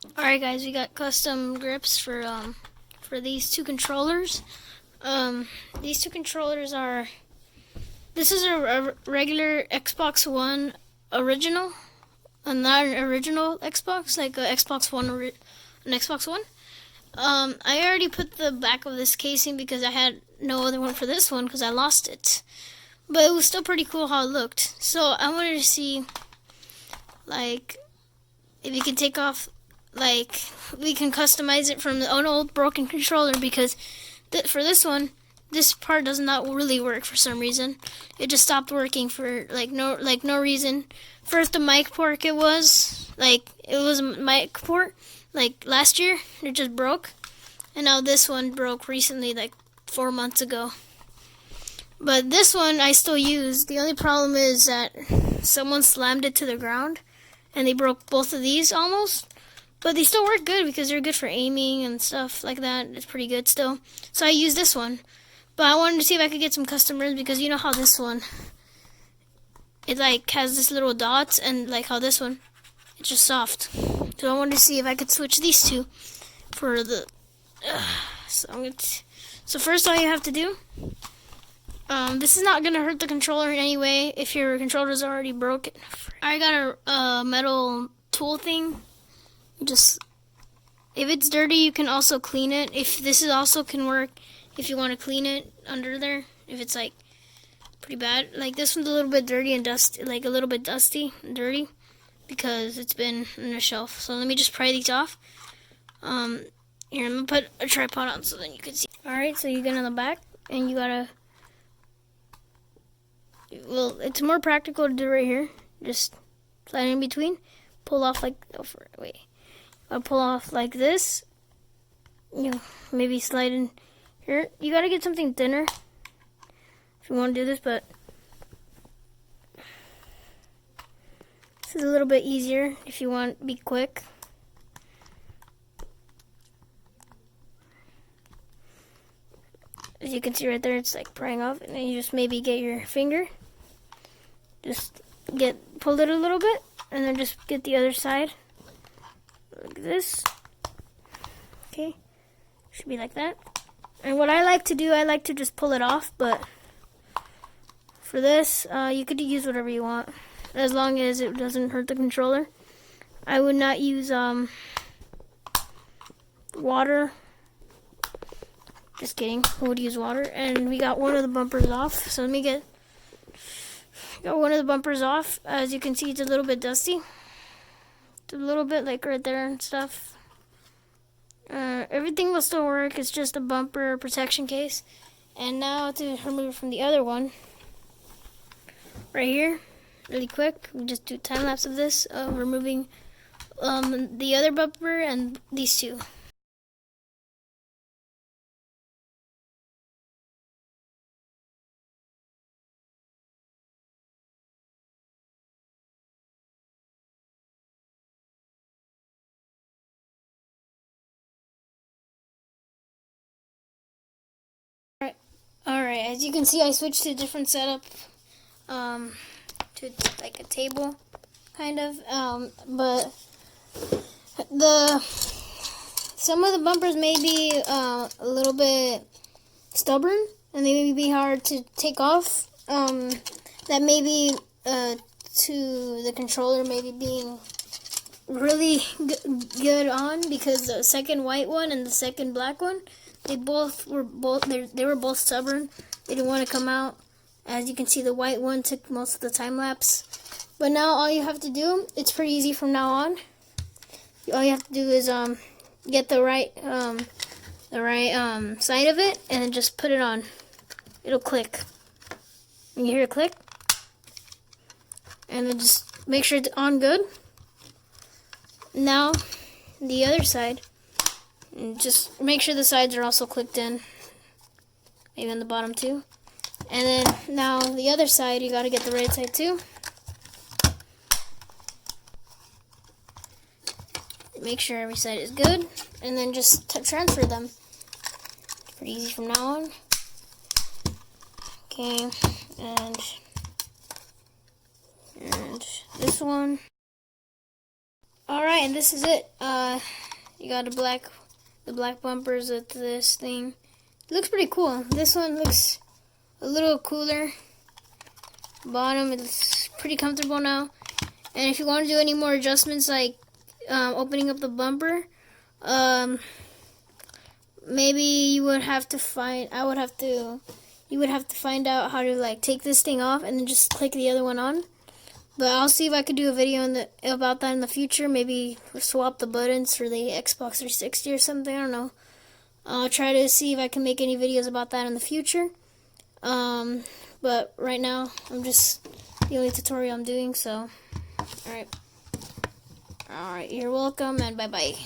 Alright guys, we got custom grips for these two controllers. These two controllers are, this is a regular Xbox One original, and not an original Xbox, like a Xbox One, an Xbox One. I already put the back of this casing because I had no other one for this one because I lost it. But it was still pretty cool how it looked. So I wanted to see, like, if you can take off, like, we can customize it from an old broken controller because for this one, this part does not really work for some reason. It just stopped working for no reason. First the mic port it was a mic port like last year it just broke, and now this one broke recently like 4 months ago. But this one I still use. The only problem is that someone slammed it to the ground and they broke both of these almost. But they still work good because they're good for aiming and stuff like that. It's pretty good still. So I use this one. But I wanted to see if I could get some customers because you know how this one, it like has this little dots, and like how this one, it's just soft. So I wanted to see if I could switch these two for the, so first all you have to do, this is not going to hurt the controller in any way if your controller's already broken. I got a metal tool thing. Just, if it's dirty, you can also clean it. If this is also can work if you want to clean it under there. If it's like pretty bad, like this one's a little bit dirty and dusty, like a little bit dusty and dirty because it's been on a shelf. So let me just pry these off. Here, I'm gonna put a tripod on so then you can see. All right, so you get on the back and you gotta. Well, it's more practical to do right here. Just slide in between, pull off like. I'll pull off like this. You know, maybe slide in here. You gotta get something thinner if you want to do this, but this is a little bit easier if you want to be quick. As you can see right there, it's like prying off, and then you just maybe get your finger, just pull it a little bit, and then just get the other side. Like this. Okay, should be like that. And what I like to do, I like to just pull it off, but for this, you could use whatever you want, as long as it doesn't hurt the controller. I would not use water. Just kidding, I would use water. And we got one of the bumpers off, so let me got one of the bumpers off. As you can see, it's a little bit dusty. A little bit like right there and stuff. Everything will still work. It's just a bumper protection case. And now to remove it from the other one, right here, really quick, we just do time lapse of this, removing the other bumper and these two. Alright, as you can see, I switched to a different setup, to like a table, kind of, but some of the bumpers may be a little bit stubborn, and they may be hard to take off. That may be to the controller maybe being really good on, because the second white one and the second black one, they were both stubborn. They didn't want to come out. As you can see, the white one took most of the time lapse. But now all you have to do, it's pretty easy from now on. All you have to do is get the right side of it and then just put it on. It'll click. You hear it click? And then just make sure it's on good. Now the other side. And just make sure the sides are also clicked in. Maybe on the bottom too. And then now the other side, you gotta get the right side too. Make sure every side is good. And then just transfer them. It's pretty easy from now on. Okay, and this one. Alright, and this is it. You got the black bumpers with this thing. It looks pretty cool. This one looks a little cooler. Bottom, it's pretty comfortable now. And if you want to do any more adjustments, like opening up the bumper, maybe you would have to find out how to like take this thing off and then just click the other one on. But I'll see if I could do a video about that in the future. Maybe swap the buttons for the Xbox 360 or something. I don't know. I'll try to see if I can make any videos about that in the future. But right now, I'm just the only tutorial I'm doing. So, alright, you're welcome, and bye bye.